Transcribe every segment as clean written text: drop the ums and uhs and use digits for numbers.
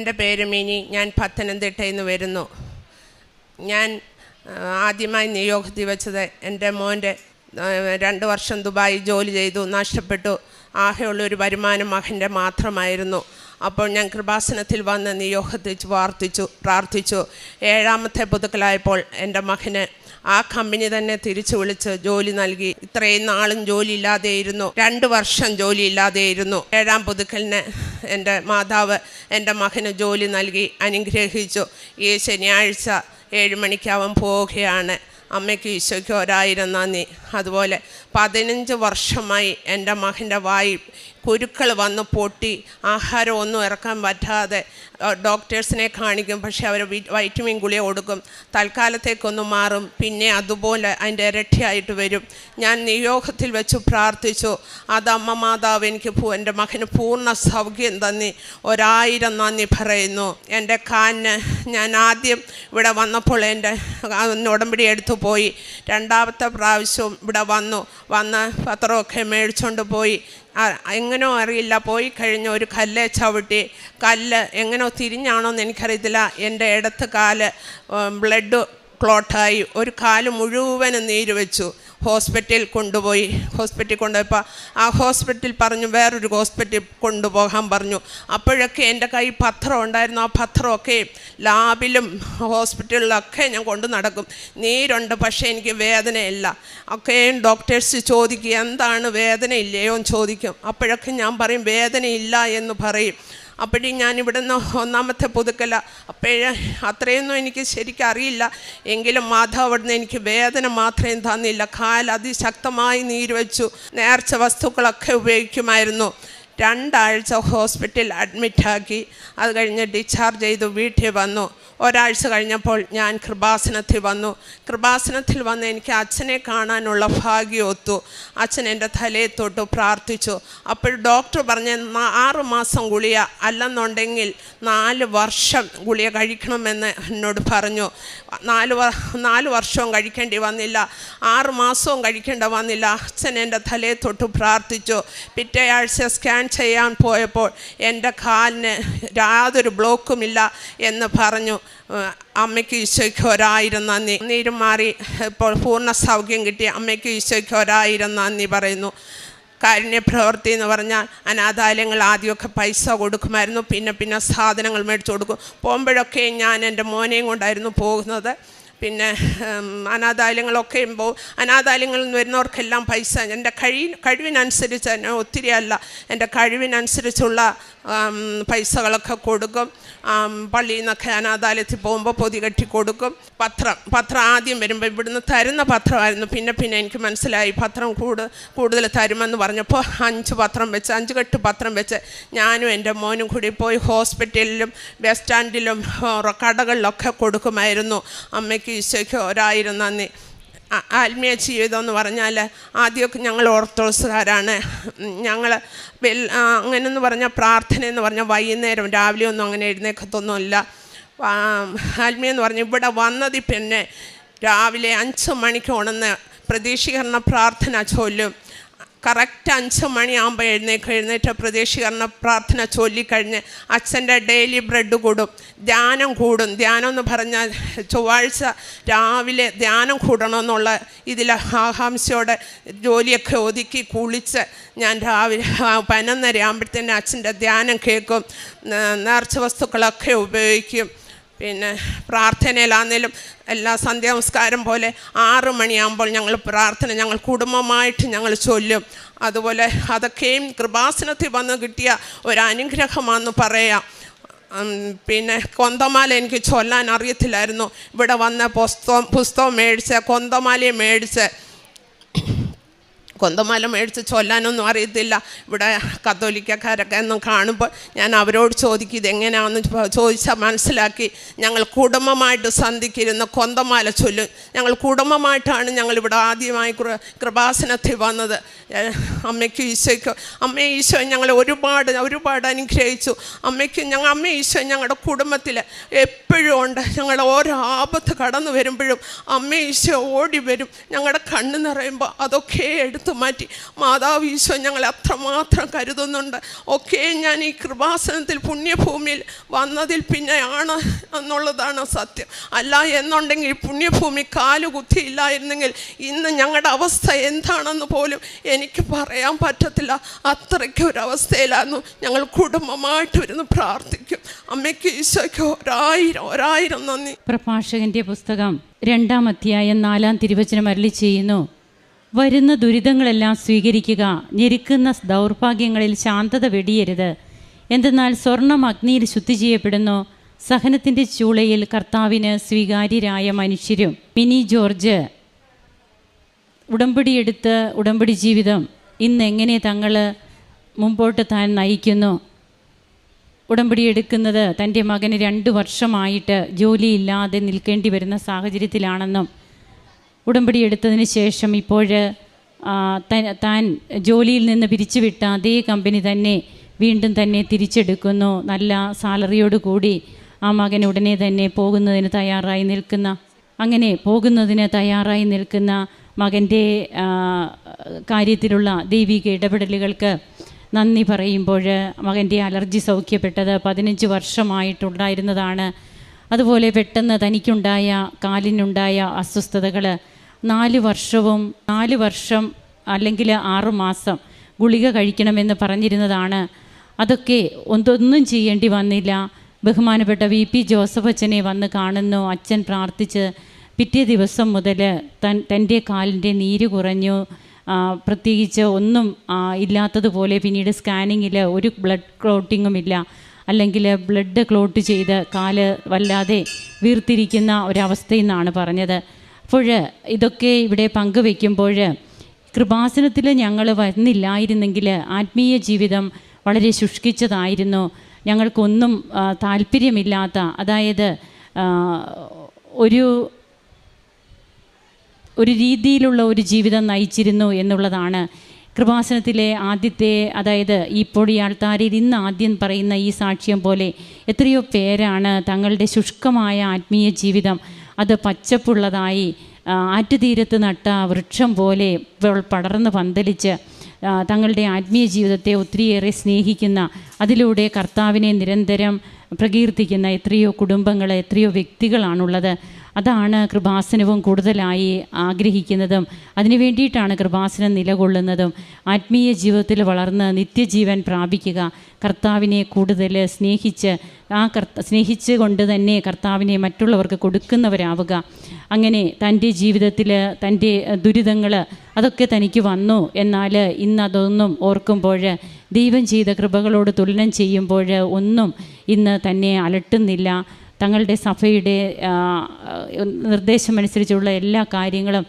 എൻ്റെ പേര് മിനി. ഞാൻ പത്തനംതിട്ടയിൽ നിന്ന് വരുന്നു. ഞാൻ ആദ്യമായി നിയോഗത്തിൽ വെച്ചത് എൻ്റെ മോൻ്റെ 2 വർഷം ദുബായി ജോലി ചെയ്തു, നഷ്ടപ്പെട്ടു. ആകെയുള്ളൊരു വരുമാനം മകൻ്റെ മാത്രമായിരുന്നു. അപ്പോൾ ഞാൻ കൃപാസനത്തിൽ വന്ന് നിയോഗത്തിൽ പ്രാർത്ഥിച്ചു. 7ാമത്തെ പുതുക്കലായപ്പോൾ എൻ്റെ മകന് ആ കമ്പനി തന്നെ തിരിച്ചു വിളിച്ച് ജോലി നൽകി. ഇത്രയും നാളും ജോലി ഇല്ലാതെയിരുന്നു, 2 വർഷം ജോലി ഇല്ലാതെയിരുന്നു. 7ാം പുതുക്കലിന് എൻ്റെ മാതാവ് എൻ്റെ മകന് ജോലി നൽകി അനുഗ്രഹിച്ചു. ഈ ശനിയാഴ്ച 7 മണിക്ക് അവൻ പോവുകയാണ്. അമ്മയ്ക്ക് ഈശോയ്ക്ക് 1000 നന്ദി. അതുപോലെ 15 വർഷമായി എൻ്റെ മകൻ്റെ വായി കുരുക്കൾ വന്ന് പൊട്ടി ആഹാരം ഒന്നും ഇറക്കാൻ പറ്റാതെ ഡോക്ടേഴ്സിനെ കാണിക്കും. പക്ഷേ അവർ വൈറ്റമിൻ ഗുളിക കൊടുക്കും, തൽക്കാലത്തേക്കൊന്ന് മാറും, പിന്നെ അതുപോലെ അതിൻ്റെ ഇരട്ടിയായിട്ട് വരും. ഞാൻ നിയോഗത്തിൽ വെച്ച് പ്രാർത്ഥിച്ചു. അത് അമ്മ മാതാവ് എനിക്ക് എൻ്റെ മകന് പൂർണ്ണ സൗഖ്യം തന്നി 1000 നന്ദി പറയുന്നു. എൻ്റെ കാലിന് ഞാൻ ആദ്യം ഇവിടെ വന്നപ്പോൾ എൻ്റെ ഉടമ്പടി എടുത്തു പോയി. 2ാമത്തെ പ്രാവശ്യവും ഇവിടെ വന്ന് പത്രമൊക്കെ മേടിച്ചുകൊണ്ട് പോയി. എങ്ങനോ അറിയില്ല, പോയി കഴിഞ്ഞ് ഒരു കല്ല് ചവിട്ടി. കല്ല് എങ്ങനോ തിരിഞ്ഞാണോന്ന് എനിക്കറിയത്തില്ല. എൻ്റെ ഇടത്ത് കാല് ബ്ലഡ് ക്ലോട്ടായി, ഒരു കാല് മുഴുവനും നീര് വെച്ചു. ഹോസ്പിറ്റലിൽ കൊണ്ടുപോയപ്പോൾ ആ ഹോസ്പിറ്റൽ പറഞ്ഞു വേറൊരു ഹോസ്പിറ്റലിൽ കൊണ്ടുപോകാൻ പറഞ്ഞു. അപ്പോഴൊക്കെ എൻ്റെ കൈ പത്രം ഉണ്ടായിരുന്നു. ആ പത്രമൊക്കെ ലാബിലും ഹോസ്പിറ്റലിലൊക്കെ ഞാൻ കൊണ്ടു നടക്കും. നീരുണ്ട്, പക്ഷേ എനിക്ക് വേദനയില്ല. ഒക്കെയും ഡോക്ടേഴ്സ് ചോദിക്കും എന്താണ് വേദനയില്ലയോ എന്ന് ചോദിക്കും. അപ്പോഴൊക്കെ ഞാൻ പറയും വേദനയില്ല എന്ന് പറയും. അപ്പോഴേ ഞാൻ ഇവിടുന്ന് 1ാമത്തെ പുതുക്കല. അപ്പോഴേ അത്രയൊന്നും എനിക്ക് ശരിക്കും അറിയില്ല. എങ്കിലും മാതാവ് അവിടുന്ന് എനിക്ക് വേദന മാത്രമേ തന്നില്ല. കാൽ അതിശക്തമായി നീര് വെച്ചു. നേർച്ച വസ്തുക്കളൊക്കെ ഉപയോഗിക്കുമായിരുന്നു. 2 ആഴ്ച ഹോസ്പിറ്റലിൽ അഡ്മിറ്റാക്കി. അത് കഴിഞ്ഞ് ഡിസ്ചാർജ് ചെയ്തു വീട്ടിൽ വന്നു. 1 ആഴ്ച കഴിഞ്ഞപ്പോൾ ഞാൻ കൃപാസനത്തിൽ വന്ന് എനിക്ക് അച്ഛനെ കാണാനുള്ള ഭാഗ്യം ഒത്തു. അച്ഛൻ എൻ്റെ തലയിൽ തൊട്ട് പ്രാർത്ഥിച്ചു. അപ്പോൾ ഡോക്ടർ പറഞ്ഞ 6 മാസം ഗുളിക, അല്ലെന്നുണ്ടെങ്കിൽ 4 വർഷം ഗുളിക കഴിക്കണമെന്ന് എന്നോട് പറഞ്ഞു. 4 വർഷവും കഴിക്കേണ്ടി വന്നില്ല, 6 മാസവും കഴിക്കേണ്ടി വന്നില്ല. അച്ഛൻ എൻ്റെ തലയിൽ തൊട്ട് പ്രാർത്ഥിച്ചു. പിറ്റേ ആഴ്ച സ്കാൻ ചെയ്യാൻ പോയപ്പോൾ എൻ്റെ കാലിന് യാതൊരു ബ്ലോക്കുമില്ല എന്ന് പറഞ്ഞു. അമ്മയ്ക്ക് ഈശോയ്ക്ക് 1000 നന്ദി. നീരും മാറി ഇപ്പോൾ പൂർണ്ണ സൗഖ്യം കിട്ടി. അമ്മയ്ക്ക് ഈശോയ്ക്ക് 1000 നന്ദി പറയുന്നു. കാരുണ്യപ്രവൃത്തി എന്ന് പറഞ്ഞാൽ അനാഥാലയങ്ങൾ ആദ്യമൊക്കെ പൈസ കൊടുക്കുമായിരുന്നു, പിന്നെ സാധനങ്ങൾ മേടിച്ചു കൊടുക്കും. പോകുമ്പോഴൊക്കെ ഞാൻ എൻ്റെ മോനെയും കൊണ്ടായിരുന്നു പോകുന്നത്. പിന്നെ അനാഥാലയങ്ങളൊക്കെയും പോകും. അനാഥാലയങ്ങളിൽ നിന്ന് വരുന്നവർക്കെല്ലാം പൈസ എൻ്റെ കഴിവിനനുസരിച്ച് തന്നെ, ഒത്തിരി അല്ല, എൻ്റെ കഴിവിനനുസരിച്ചുള്ള പൈസകളൊക്കെ കൊടുക്കും. പള്ളിയിൽ നിന്നൊക്കെ അനാഥാലയത്തിൽ പോകുമ്പോൾ പൊതി കെട്ടി കൊടുക്കും. പത്രം ആദ്യം വരുമ്പോൾ ഇവിടുന്ന് തരുന്ന പത്രമായിരുന്നു. പിന്നെ എനിക്ക് മനസ്സിലായി പത്രം കൂടുതൽ തരുമെന്ന് പറഞ്ഞപ്പോൾ 5 കെട്ട് പത്രം വെച്ച് ഞാനും എൻ്റെ മോനും കൂടി പോയി ഹോസ്പിറ്റലിലും ബസ് സ്റ്റാൻഡിലും കടകളിലൊക്കെ കൊടുക്കുമായിരുന്നു. അമ്മയ്ക്ക് ഈശോയ്ക്ക് 1000 നന്ദി. ആത്മീയ ജീവിതം എന്ന് പറഞ്ഞാൽ ആദ്യമൊക്കെ ഞങ്ങൾ ഓർത്തഡോക്സുകാരാണ്. ഞങ്ങൾ അങ്ങനെയെന്ന് പറഞ്ഞാൽ പ്രാർത്ഥന എന്ന് പറഞ്ഞാൽ വൈകുന്നേരം, രാവിലെ ഒന്നും അങ്ങനെ എഴുന്നേക്കത്തൊന്നുമില്ല. ആത്മീയം എന്ന് പറഞ്ഞാൽ ഇവിടെ വന്നതിൽ പിന്നെ രാവിലെ 5 മണിക്ക് ഉണർന്ന് പ്രതീക്ഷീകരണ പ്രാർത്ഥന ചൊല്ലും. കറക്റ്റ് 5 മണിയാകുമ്പോൾ എഴുന്നേറ്റ് പ്രതീക്ഷീകരണ പ്രാർത്ഥന ചൊല്ലിക്കഴിഞ്ഞ് അച്ഛൻ്റെ ഡെയിലി ബ്രെഡ് കൂടും, ധ്യാനം കൂടും. ധ്യാനം എന്ന് പറഞ്ഞാൽ ചൊവ്വാഴ്ച രാവിലെ ധ്യാനം കൂടണമെന്നുള്ള ഇതിൽ ആകാംക്ഷയോടെ ജോലിയൊക്കെ ഒതുക്കി കുളിച്ച് ഞാൻ രാവിലെ 11:30 ആകുമ്പോഴത്തേന് അച്ഛൻ്റെ ധ്യാനം കേൾക്കും. നേർച്ച വസ്തുക്കളൊക്കെ ഉപയോഗിക്കും. പിന്നെ പ്രാർത്ഥനയിലാണെങ്കിലും എല്ലാ സന്ധ്യാനമസ്കാരം പോലെ 6 മണിയാകുമ്പോൾ ഞങ്ങൾ കുടുംബമായിട്ട് ഞങ്ങൾ ചൊല്ലും. അതുപോലെ അതൊക്കെയും കൃപാസനത്തിൽ വന്ന് കിട്ടിയ ഒരു അനുഗ്രഹമാണെന്ന് പറയാം. പിന്നെ കൊന്തമാല എനിക്ക് ചൊല്ലാൻ അറിയത്തില്ലായിരുന്നു. ഇവിടെ വന്ന പുസ്തകം മേടിച്ച് കൊന്തമാല മേടിച്ച് ചൊല്ലാനൊന്നും അറിയത്തില്ല. ഇവിടെ കത്തോലിക്കക്കാരൊക്കെ ഒന്നും കാണുമ്പോൾ ഞാൻ അവരോട് ചോദിക്കും ഇതെങ്ങനെയാണെന്ന് ചോദിച്ചാൽ മനസ്സിലാക്കി. ഞങ്ങൾ കുടുംബമായിട്ട് സന്ധിക്കിരുന്ന് കൊന്തമാല ചൊല്ലും. ഞങ്ങൾ കുടുംബമായിട്ടാണ് ഞങ്ങളിവിടെ ആദ്യമായി കൃപാസനത്തിൽ വന്നത്. അമ്മയ്ക്കും ഈശോയ്ക്കും ഈശോ ഞങ്ങളെ ഒരുപാട് അനുഗ്രഹിച്ചു. അമ്മ ഈശോ ഞങ്ങളുടെ കുടുംബത്തിൽ എപ്പോഴും ഉണ്ട്. ഞങ്ങൾ ഓരോ ആപത്ത് കടന്നു വരുമ്പോഴും അമ്മ ഈശോ ഓടി വരും. ഞങ്ങളുടെ കണ്ണ് നിറയുമ്പോൾ അതൊക്കെ എടുത്ത് എടുത്തു മാറ്റി. മാതാവ് ഈശോ ഞങ്ങളെ അത്രമാത്രം കരുതുന്നുണ്ട്. ഒക്കെ ഞാൻ ഈ കൃപാസനത്തിൽ പുണ്യഭൂമിയിൽ വന്നതിൽ പിന്നെയാണ് എന്നുള്ളതാണ് സത്യം. അല്ല എന്നുണ്ടെങ്കിൽ പുണ്യഭൂമി കാലുകുത്തിയില്ലായിരുന്നെങ്കിൽ ഇന്ന് ഞങ്ങളുടെ അവസ്ഥ എന്താണെന്ന് പോലും എനിക്ക് പറയാൻ പറ്റത്തില്ല. അത്രയ്ക്ക് ഒരവസ്ഥയിലായിരുന്നു. ഞങ്ങൾ കുടുംബമായിട്ട് വരുന്നു പ്രാർത്ഥിക്കും. അമ്മയ്ക്ക് ഈശോയ്ക്ക് ഒരായിരം നന്ദി. പ്രഭാഷകന്റെ പുസ്തകം 2-ാം അധ്യായം 4-ാം തിരുവചനം അരുളി ചെയ്യുന്നു: വരുന്ന ദുരിതങ്ങളെല്ലാം സ്വീകരിക്കുക, ഞെരുക്കുന്ന ദൗർഭാഗ്യങ്ങളിൽ ശാന്തത വെടിയരുത്. എന്തെന്നാൽ സ്വർണം അഗ്നിയിൽ ശുദ്ധി ചെയ്യപ്പെടുന്നു, സഹനത്തിൻ്റെ ചൂളയിൽ കർത്താവിന് സ്വീകാര്യരായ മനുഷ്യരും. മിനി ജോർജ് ഉടമ്പടിയെടുത്ത് ഉടമ്പടി ജീവിതം ഇന്നെങ്ങനെ തങ്ങൾ മുമ്പോട്ട് താൻ നയിക്കുന്നു. ഉടമ്പടി എടുക്കുന്നത് തൻ്റെ മകന് 2 വർഷമായിട്ട് ജോലിയില്ലാതെ നിൽക്കേണ്ടി വരുന്ന സാഹചര്യത്തിലാണെന്നും ഉടമ്പടി എടുത്തതിന് ശേഷം ഇപ്പോൾ താൻ ജോലിയിൽ നിന്ന് പിരിച്ചുവിട്ട അതേ കമ്പനി തന്നെ വീണ്ടും തന്നെ തിരിച്ചെടുക്കുന്നു. നല്ല സാലറിയോട് കൂടി ആ മകൻ ഉടനെ തന്നെ പോകുന്നതിന് തയ്യാറായി നിൽക്കുന്ന മകൻ്റെ കാര്യത്തിലുള്ള ദൈവിക ഇടപെടലുകൾക്ക് നന്ദി പറയുമ്പോൾ മകൻ്റെ അലർജി സൗഖ്യപ്പെട്ടത് 15 വർഷമായിട്ടുണ്ടായിരുന്നതാണ്. അതുപോലെ പെട്ടെന്ന് തനിക്കുണ്ടായ കാലിനുണ്ടായ അസ്വസ്ഥതകൾ 4 വർഷം അല്ലെങ്കിൽ 6 മാസം ഗുളിക കഴിക്കണമെന്ന് പറഞ്ഞിരുന്നതാണ്. അതൊക്കെ ഒന്നും ചെയ്യേണ്ടി വന്നില്ല. ബഹുമാനപ്പെട്ട VP ജോസഫ് അച്ഛനെ വന്ന് കാണുന്നു. അച്ഛൻ പ്രാർത്ഥിച്ച് പിറ്റേ ദിവസം മുതൽ തൻ്റെ കാലിൻ്റെ നീര് കുറഞ്ഞു. പ്രത്യേകിച്ച് ഒന്നും ഇല്ലാത്തതുപോലെ പിന്നീട് സ്കാനിങ്ങിൽ ഒരു ബ്ലഡ് ക്ലോട്ടിങ്ങും ഇല്ല, അല്ലെങ്കിൽ ബ്ലഡ് ക്ലോട്ട് ചെയ്ത് കാല് വല്ലാതെ വീർത്തിരിക്കുന്ന ഒരവസ്ഥയിൽ നിന്നാണ് പറഞ്ഞത്. അപ്പോൾ ഇതൊക്കെ ഇവിടെ പങ്കുവെക്കുമ്പോൾ കൃപാസനത്തിൽ ഞങ്ങൾ വന്നില്ലായിരുന്നെങ്കിൽ ആത്മീയ ജീവിതം വളരെ ശുഷ്കിച്ചതായിരുന്നു. ഞങ്ങൾക്കൊന്നും താല്പര്യമില്ലാത്ത, അതായത് ഒരു രീതിയിലുള്ള ഒരു ജീവിതം നയിച്ചിരുന്നു എന്നുള്ളതാണ്. കൃപാസനത്തിലെ ആദ്യത്തെ, അതായത് ഇപ്പോൾ ഈ ആൾത്താരിൽ ഇന്ന് ആദ്യം പറയുന്ന ഈ സാക്ഷ്യം പോലെ എത്രയോ പേരാണ് തങ്ങളുടെ ശുഷ്കമായ ആത്മീയ ജീവിതം അത് പച്ചപ്പുള്ളതായി ആറ്റുതീരത്ത് നട്ട വൃക്ഷം പോലെ പടർന്ന് പന്തലിച്ച് തങ്ങളുടെ ആത്മീയ ജീവിതത്തെ ഒത്തിരിയേറെ സ്നേഹിക്കുന്ന, അതിലൂടെ കർത്താവിനെ നിരന്തരം പ്രകീർത്തിക്കുന്ന എത്രയോ കുടുംബങ്ങൾ, എത്രയോ വ്യക്തികളാണുള്ളത്. അതാണ് കൃപാസനവും കൂടുതലായി ആഗ്രഹിക്കുന്നതും അതിനു വേണ്ടിയിട്ടാണ് കൃപാസനം നിലകൊള്ളുന്നതും. ആത്മീയ ജീവിതത്തിൽ വളർന്ന് നിത്യജീവൻ പ്രാപിക്കുക, കർത്താവിനെ കൂടുതൽ സ്നേഹിച്ച് കൊണ്ട് തന്നെ കർത്താവിനെ മറ്റുള്ളവർക്ക് കൊടുക്കുന്നവരാവുക. അങ്ങനെ തൻ്റെ ജീവിതത്തിൽ തൻ്റെ ദുരിതങ്ങൾ അതൊക്കെ തനിക്ക് വന്നു. എന്നാൽ ഇന്നതൊന്നും ഓർക്കുമ്പോൾ, ദൈവം ചെയ്ത കൃപകളോട് തുലനം ചെയ്യുമ്പോൾ ഒന്നും ഇന്ന് തന്നെ അലട്ടുന്നില്ല. തങ്ങളുടെ സഭയുടെ നിർദ്ദേശമനുസരിച്ചുള്ള എല്ലാ കാര്യങ്ങളും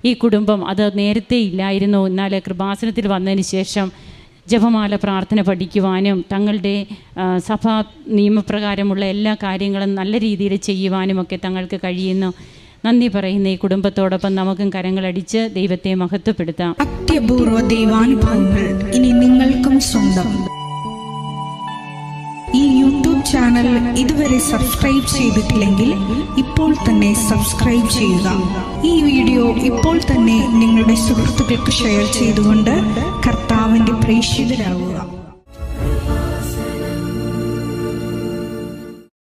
ഈ കുടുംബം അത് നേരത്തെ ഇല്ലായിരുന്നു. എന്നാൽ കൃപാസനത്തിൽ വന്നതിന് ശേഷം ജപമാല പ്രാർത്ഥന പഠിക്കുവാനും തങ്ങളുടെ സഭാ നിയമപ്രകാരമുള്ള എല്ലാ കാര്യങ്ങളും നല്ല രീതിയിൽ ചെയ്യുവാനുമൊക്കെ തങ്ങൾക്ക് കഴിയുന്നു. നന്ദി പറയുന്ന ഈ കുടുംബത്തോടൊപ്പം നമുക്കും കരങ്ങളടിച്ച് ദൈവത്തെ മഹത്വപ്പെടുത്താം. അത്യപൂർവ ദൈവാനുഭവങ്ങൾ ഇനി നിങ്ങൾക്കും സ്വന്തം. ഈ യൂട്യൂബ് ചാനൽ ഇതുവരെ സബ്സ്ക്രൈബ് ചെയ്തിട്ടില്ലെങ്കിൽ ഇപ്പോൾ തന്നെ സബ്സ്ക്രൈബ് ചെയ്യുക. ഈ വീഡിയോ ഇപ്പോൾ തന്നെ നിങ്ങളുടെ സുഹൃത്തുക്കൾക്ക് ഷെയർ ചെയ്തുകൊണ്ട് കർത്താവിൻ്റെ പ്രേക്ഷിതരാകുക.